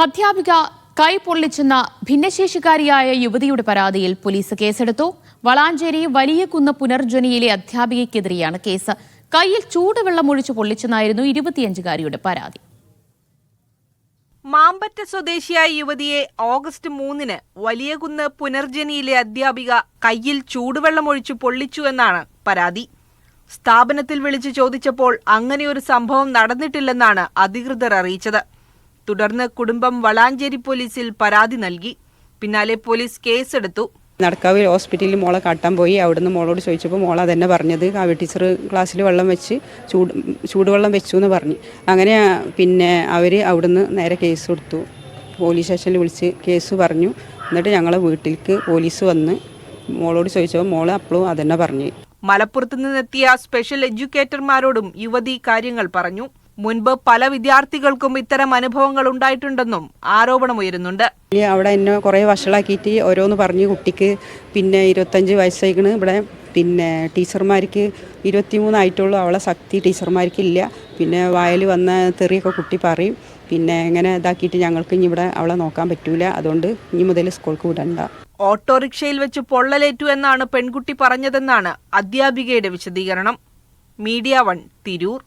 അധ്യാപിക കൈ പൊള്ളിച്ചെന്ന ഭിന്നശേഷിക്കാരിയായ യുവതിയുടെ പരാതിയിൽ പോലീസ് കേസെടുത്തു. വളാഞ്ചേരി വലിയകുന്ന് പുനർജനിയിലെ അധ്യാപികയ്ക്കെതിരെയാണ് കേസ്. കൈയിൽ ചൂടുവെള്ളം ഒഴിച്ച് പൊള്ളിച്ചെന്നായിരുന്നു 25-കാരിയുടെ പരാതി. മാമ്പറ്റ സ്വദേശിയായ യുവതിയെ ഓഗസ്റ്റ് 3-ന് വലിയകുന്ന് പുനർജനിയിലെ അധ്യാപിക കയ്യിൽ ചൂടുവെള്ളം ഒഴിച്ചു പൊള്ളിച്ചു എന്നാണ് പരാതി. സ്ഥാപനത്തിൽ വിളിച്ചു ചോദിച്ചപ്പോൾ അങ്ങനെയൊരു സംഭവം നടന്നിട്ടില്ലെന്നാണ് അധികൃതർ അറിയിച്ചത്. തുടർന്ന് കുടുംബം വളാഞ്ചേരി പോലീസിൽ പരാതി നൽകി. പിന്നാലെ പോലീസ് കേസെടുത്തു. നടക്കാവിൽ ഹോസ്പിറ്റലിൽ മോളെ കാട്ടാൻ പോയി. അവിടുന്ന് മോളോട് ചോദിച്ചപ്പോൾ മോൾ അതന്നെ പറഞ്ഞത്, കാവ്യ ടീച്ചർ ക്ലാസ്സിൽ വെള്ളം വെച്ച് ചൂടുവെള്ളം വെച്ചു എന്ന് പറഞ്ഞു. അങ്ങനെ പിന്നെ അവർ അവിടുന്ന് നേരെ കേസ് കൊടുത്തു. പോലീസ് സ്റ്റേഷനിൽ വിളിച്ച് കേസ് പറഞ്ഞു. എന്നിട്ട് ഞങ്ങളെ വീട്ടിലേക്ക് പോലീസ് വന്ന് മോളോട് ചോദിച്ചപ്പോൾ മോൾ അപ്പോഴും അതന്നെ പറഞ്ഞു. മലപ്പുറത്ത് നിന്നെത്തിയ സ്പെഷ്യൽ എഡ്യൂക്കേറ്റർമാരോടും യുവതി കാര്യങ്ങൾ പറഞ്ഞു. മുൻപ് പല വിദ്യാർത്ഥികൾക്കും ഇത്തരം അനുഭവങ്ങൾ ഉണ്ടായിട്ടുണ്ടെന്നും ആരോപണമുയരുന്നുണ്ട്. അവിടെ എന്നെ കുറേ വഷളാക്കിയിട്ട് ഓരോന്ന് പറഞ്ഞു. കുട്ടിക്ക് പിന്നെ 25 വയസ്സായിക്കണ്. ഇവിടെ പിന്നെ ടീച്ചർമാർക്ക് 23 ആയിട്ടുള്ളൂ. അവളെ ശക്തി ടീച്ചർമാർക്ക് ഇല്ല. പിന്നെ വായിൽ വന്ന തെറിയൊക്കെ കുട്ടി പറയും. പിന്നെ ഇങ്ങനെ ഇതാക്കിയിട്ട് ഞങ്ങൾക്ക് ഇനി ഇവിടെ അവളെ നോക്കാൻ പറ്റൂല. അതുകൊണ്ട് ഇനി മുതൽ സ്കൂൾക്ക് വിടണ്ട. ഓട്ടോറിക്ഷയിൽ വെച്ച് പൊള്ളലേറ്റു എന്നാണ് പെൺകുട്ടി പറഞ്ഞതെന്നാണ് അധ്യാപികയുടെ വിശദീകരണം. മീഡിയ 1 തിരൂർ.